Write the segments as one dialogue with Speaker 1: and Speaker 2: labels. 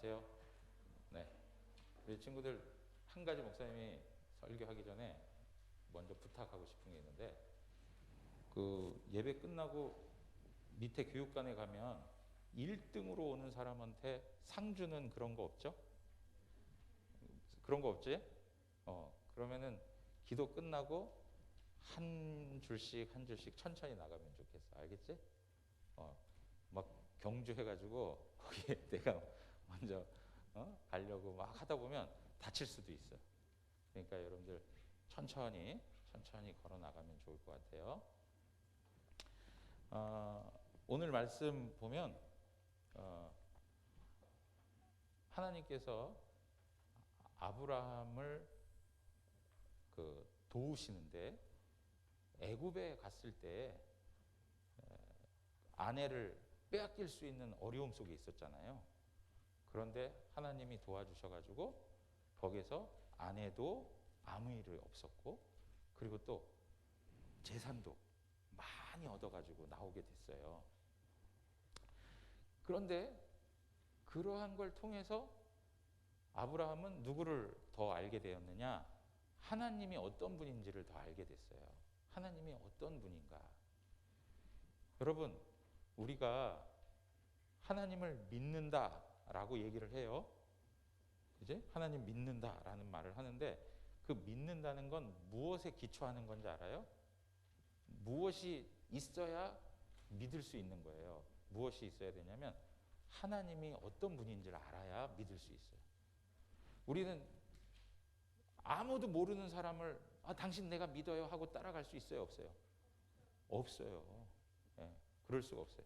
Speaker 1: 안녕하세요. 네, 우리 친구들 한 가지 목사님이 설교하기 전에 먼저 부탁하고 싶은 게 있는데, 그 예배 끝나고 밑에 교육관에 가면 1등으로 오는 사람한테 상 주는 그런 거 없죠? 그런 거 없지? 그러면은 기도 끝나고 한 줄씩 한 줄씩 천천히 나가면 좋겠어. 알겠지? 막 경주해가지고 거기에 내가 먼저 가려고 막 하다 보면 다칠 수도 있어. 그러니까 여러분들 천천히 걸어 나가면 좋을 것 같아요. 오늘 말씀 보면 하나님께서 아브라함을 도우시는데, 애굽에 갔을 때 아내를 빼앗길 수 있는 어려움 속에 있었잖아요. 그런데 하나님이 도와주셔가지고 거기서 아내도 아무 일이 없었고, 그리고 또 재산도 많이 얻어가지고 나오게 됐어요. 그런데 그러한 걸 통해서 아브라함은 누구를 더 알게 되었느냐? 하나님이 어떤 분인지를 더 알게 됐어요. 하나님이 어떤 분인가? 여러분, 우리가 하나님을 믿는다라고 얘기를 해요. 이제 하나님 믿는다라는 말을 하는데, 그 믿는다는 건 무엇에 기초하는 건지 알아요? 무엇이 있어야 믿을 수 있는 거예요. 무엇이 있어야 되냐면 하나님이 어떤 분인지를 알아야 믿을 수 있어요. 우리는 아무도 모르는 사람을 당신 내가 믿어요 하고 따라갈 수 있어요, 없어요? 없어요. 예, 그럴 수가 없어요.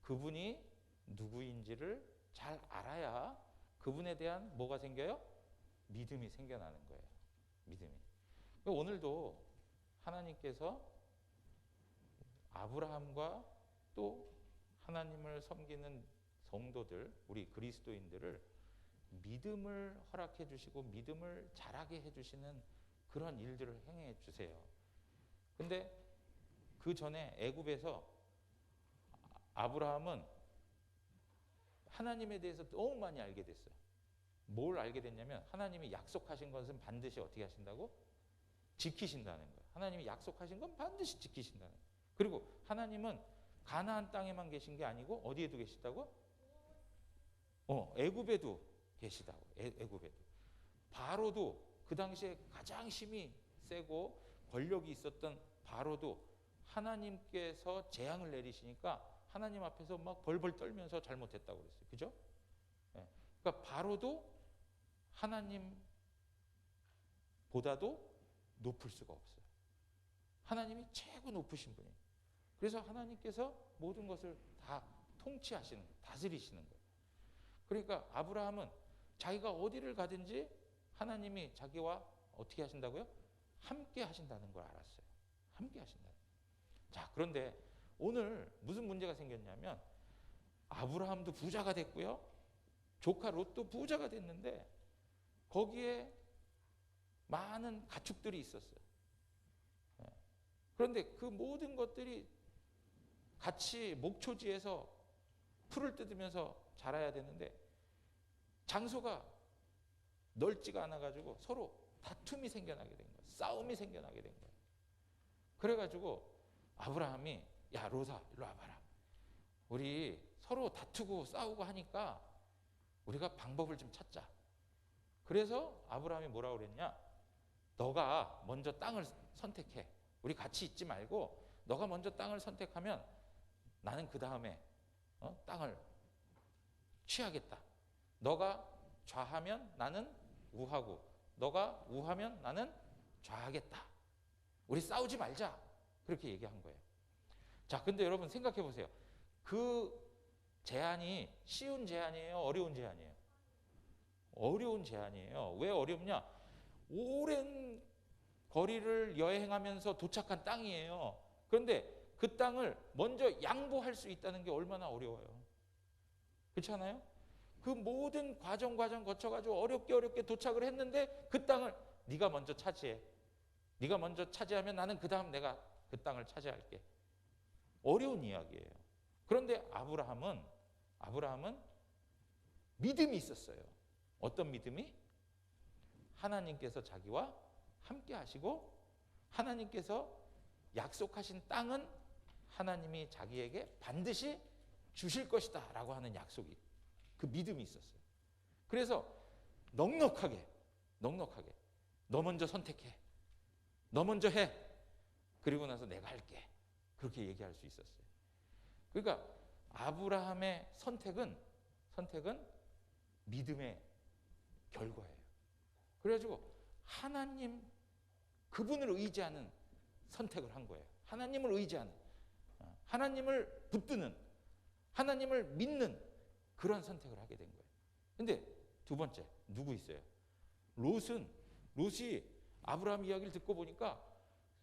Speaker 1: 그분이 누구인지를 잘 알아야 그분에 대한 뭐가 생겨요? 믿음이 생겨나는 거예요. 믿음이. 오늘도 하나님께서 아브라함과 또 하나님을 섬기는 성도들, 우리 그리스도인들을 믿음을 허락해 주시고 믿음을 자라게 해 주시는 그런 일들을 행해 주세요. 근데 그 전에 애굽에서 아브라함은 하나님에 대해서 너무 많이 알게 됐어요. 뭘 알게 됐냐면, 하나님이 약속하신 것은 반드시 어떻게 하신다고? 지키신다는 거예요. 하나님이 약속하신 건 반드시 지키신다는 거예요. 그리고 하나님은 가나안 땅에만 계신 게 아니고 어디에도 계시다고? 애굽에도 계시다고. 애굽에도. 바로도, 그 당시에 가장 힘이 세고 권력이 있었던 바로도 하나님께서 재앙을 내리시니까 하나님 앞에서 막 벌벌 떨면서 잘못했다고 그랬어요. 그죠? 그러니까 바로도 하나님보다도 높을 수가 없어요. 하나님이 최고 높으신 분이에요. 그래서 하나님께서 모든 것을 다 통치하시는, 다스리시는 거예요. 그러니까 아브라함은 자기가 어디를 가든지 하나님이 자기와 어떻게 하신다고요? 함께 하신다는 걸 알았어요. 함께 하신다. 자, 그런데 오늘 무슨 문제가 생겼냐면, 아브라함도 부자가 됐고요, 조카 롯도 부자가 됐는데 거기에 많은 가축들이 있었어요. 그런데 그 모든 것들이 같이 목초지에서 풀을 뜯으면서 자라야 되는데 장소가 넓지가 않아가지고 서로 다툼이 생겨나게 된 거예요. 싸움이 생겨나게 된 거예요. 그래가지고 아브라함이, 야 롯아 일로 와봐라. 우리 서로 다투고 싸우고 하니까 우리가 방법을 좀 찾자. 그래서 아브라함이 뭐라고 그랬냐? 너가 먼저 땅을 선택해. 우리 같이 있지 말고 너가 먼저 땅을 선택하면 나는 그 다음에 땅을 취하겠다. 너가 좌하면 나는 우하고, 너가 우하면 나는 좌하겠다. 우리 싸우지 말자. 그렇게 얘기한 거예요. 자, 근데 여러분 생각해 보세요. 그 제안이 쉬운 제안이에요? 어려운 제안이에요? 어려운 제안이에요. 왜 어렵냐? 오랜 거리를 여행하면서 도착한 땅이에요. 그런데 그 땅을 먼저 양보할 수 있다는 게 얼마나 어려워요. 그렇지 않아요? 그 모든 과정 거쳐가지고 어렵게 도착을 했는데 그 땅을 네가 먼저 차지해. 네가 먼저 차지하면 나는 그 다음 내가 그 땅을 차지할게. 어려운 이야기예요. 그런데 아브라함은 믿음이 있었어요. 어떤 믿음이? 하나님께서 자기와 함께 하시고 하나님께서 약속하신 땅은 하나님이 자기에게 반드시 주실 것이다 라고 하는 약속이, 그 믿음이 있었어요. 그래서 넉넉하게 너 먼저 선택해, 너 먼저 해, 그리고 나서 내가 할게, 그렇게 얘기할 수 있었어요. 그러니까 아브라함의 선택은 믿음의 결과예요. 그래가지고 하나님, 그분을 의지하는 선택을 한 거예요. 하나님을 의지하는, 하나님을 붙드는, 하나님을 믿는 그런 선택을 하게 된 거예요. 근데 두 번째, 누구 있어요? 롯이 아브라함 이야기를 듣고 보니까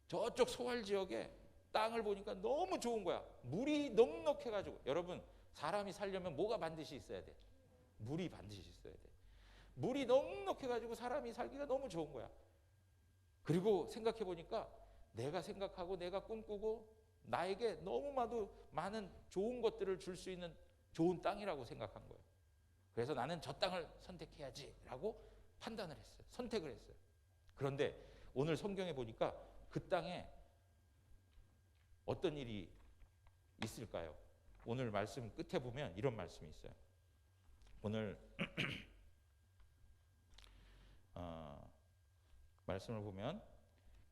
Speaker 1: 저쪽 소알 지역에 땅을 보니까 너무 좋은 거야. 물이 넉넉해가지고. 여러분, 사람이 살려면 뭐가 반드시 있어야 돼? 물이 반드시 있어야 돼. 물이 넉넉해가지고 사람이 살기가 너무 좋은 거야. 그리고 생각해 보니까 내가 생각하고 내가 꿈꾸고 나에게 너무나도 많은 좋은 것들을 줄 수 있는 좋은 땅이라고 생각한 거예요. 그래서 나는 저 땅을 선택해야지라고 판단을 했어요. 선택을 했어요. 그런데 오늘 성경에 보니까 그 땅에 어떤 일이 있을까요? 오늘 말씀 끝에 보면 이런 말씀이 있어요. 오늘 말씀을 보면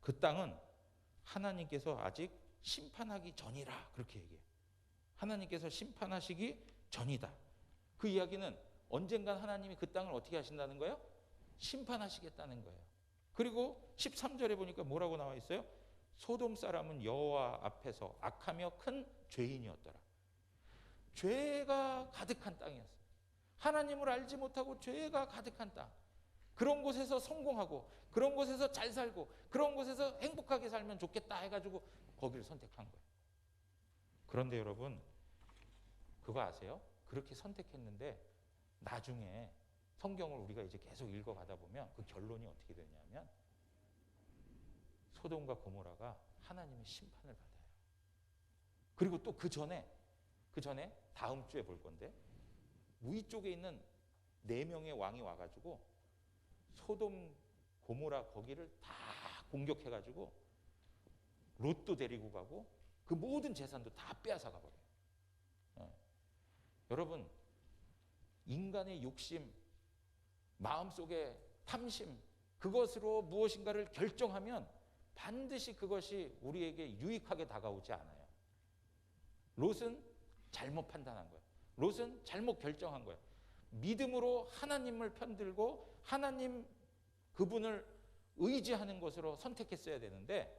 Speaker 1: 그 땅은 하나님께서 아직 심판하기 전이라, 그렇게 얘기해요. 하나님께서 심판하시기 전이다. 그 이야기는 언젠간 하나님이 그 땅을 어떻게 하신다는 거예요? 심판하시겠다는 거예요. 그리고 13절에 보니까 뭐라고 나와 있어요? 소돔 사람은 여호와 앞에서 악하며 큰 죄인이었더라. 죄가 가득한 땅이었어요. 하나님을 알지 못하고 죄가 가득한 땅. 그런 곳에서 성공하고, 그런 곳에서 잘 살고, 그런 곳에서 행복하게 살면 좋겠다 해가지고 거기를 선택한 거예요. 그런데 여러분, 그거 아세요? 그렇게 선택했는데 나중에 성경을 우리가 이제 계속 읽어가다 보면 그 결론이 어떻게 되냐면 소돔과 고모라가 하나님의 심판을 받아요. 그리고 또 그 전에 다음 주에 볼 건데 위쪽에 있는 4명의 왕이 와가지고 소돔 고모라 거기를 다 공격해가지고 롯도 데리고 가고 그 모든 재산도 다 빼앗아 가버려요. 여러분, 인간의 욕심, 마음속의 탐심, 그것으로 무엇인가를 결정하면 반드시 그것이 우리에게 유익하게 다가오지 않아요. 롯은 잘못 판단한 거예요. 롯은 잘못 결정한 거예요. 믿음으로 하나님을 편들고 하나님 그분을 의지하는 것으로 선택했어야 되는데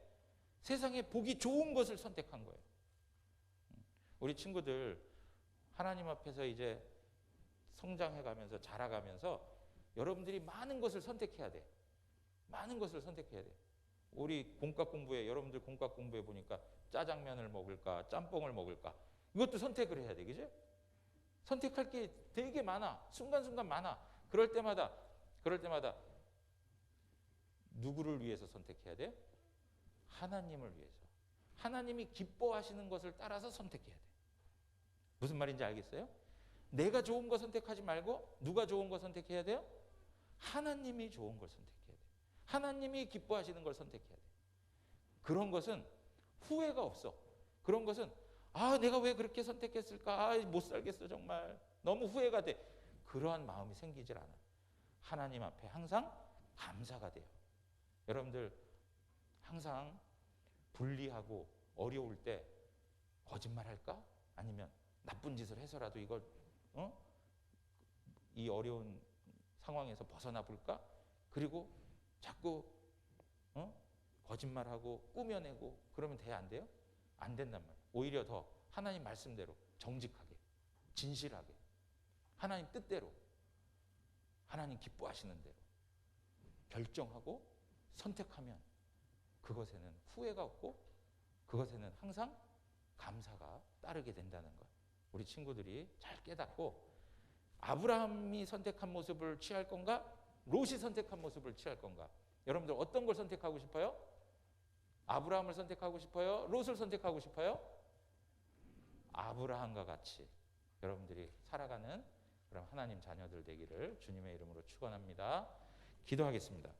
Speaker 1: 세상에 보기 좋은 것을 선택한 거예요. 우리 친구들 하나님 앞에서 이제 성장해가면서 자라가면서 여러분들이 많은 것을 선택해야 돼. 많은 것을 선택해야 돼. 우리 공과 공부에, 여러분들 공과 공부해 보니까 짜장면을 먹을까 짬뽕을 먹을까 이것도 선택을 해야 돼. 그죠? 선택할 게 되게 많아. 순간순간 많아. 그럴 때마다 누구를 위해서 선택해야 돼? 하나님을 위해서. 하나님이 기뻐하시는 것을 따라서 선택해야 돼. 무슨 말인지 알겠어요? 내가 좋은 거 선택하지 말고 누가 좋은 거 선택해야 돼요? 하나님이 좋은 걸 선택해야 돼. 하나님이 기뻐하시는 걸 선택해야 돼. 그런 것은 후회가 없어. 그런 것은 내가 왜 그렇게 선택했을까? 못 살겠어 정말. 너무 후회가 돼. 그러한 마음이 생기질 않아. 하나님 앞에 항상 감사가 돼요. 여러분들 항상 불리하고 어려울 때 거짓말할까? 아니면 나쁜 짓을 해서라도 이걸 이 어려운 상황에서 벗어나 볼까? 그리고 자꾸 거짓말하고 꾸며내고 그러면 돼야 안 돼요? 안 된단 말이에요. 오히려 더 하나님 말씀대로 정직하게, 진실하게, 하나님 뜻대로, 하나님 기뻐하시는 대로 결정하고 선택하면 그것에는 후회가 없고 그것에는 항상 감사가 따르게 된다는 것. 우리 친구들이 잘 깨닫고 아브라함이 선택한 모습을 취할 건가? 롯이 선택한 모습을 취할 건가? 여러분들 어떤 걸 선택하고 싶어요? 아브라함을 선택하고 싶어요? 롯을 선택하고 싶어요? 아브라함과 같이 여러분들이 살아가는 그럼 하나님 자녀들 되기를 주님의 이름으로 축원합니다. 기도하겠습니다.